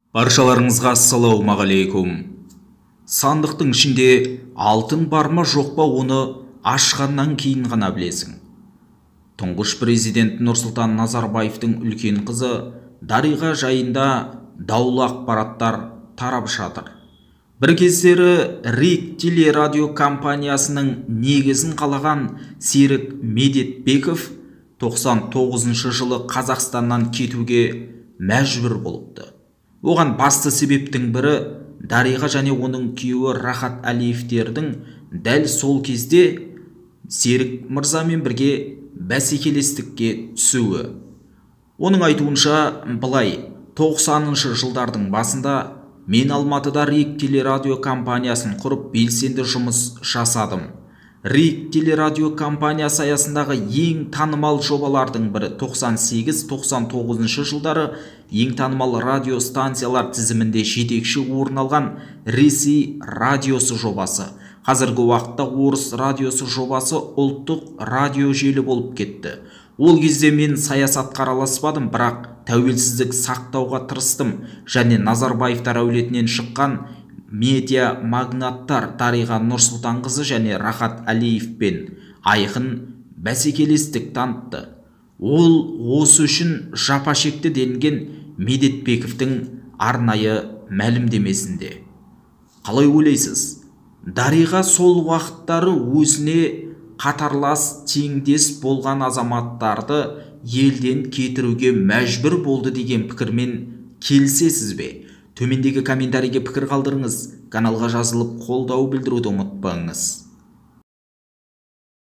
Баршаларыңызға ассалаумағалейкум. Сандықтың ішінде алтын бар ма жоқ па, оны ашқаннан кейін ғана білесің. Тұңғыш президент Нұрсұлтан Назарбаевтың үлкен қызы Дариға жайында даулы ақпараттар тарап жатыр. Бір кездері РИК телерадио компаниясының негізін қалаған Серік Медетбеков 99 жылы Қазақстаннан кетуге мәжбүр болыпты. Оған басты себептің бірі Дариға және оның күйеуі Рахат Әлиевтердің дәл сол кезде Серік мырзамен бірге бәсекелестікке түсуі. Оның айтуынша, былай 90-шы жылдардың басында мен Алматыда РИК телерадио компаниясын құрып белсенді жұмыс жасадым. РИК телерадио компаниясы аясындағы ең танымал жобалардың бірі 98-99 жылдары ең танымал радио станциялар тізімінде жетекші орын алған Ресей радиосы жобасы. Қазіргі уақытта орыс радиосы жобасы ұлттық радио желі болып кетті. Ол кезде мен саясатқа араласпадым, бірақ тәуелсіздік сақтауға тырыстым және Назарбаевтар әулетінен шыққан медиа магнаттар Дариға Нұрсұлтанқызы және Рахат Әлиевпен айқын бәсекелестік танытты. Ол осы үшін жапа шекті делінген Медетбековтің арнайы мәлімдемесінде. Қалай ойлайсыз? Дариға сол уақыттары өзіне қатарлас теңдес болған азаматтарды елден кетіруге мәжбүр болды деген пікірмен келісесіз бе? Төмендегі комментарийге пікір қалдырыңыз, каналға жазылып қолдау білдіруді ұмытпаңыз.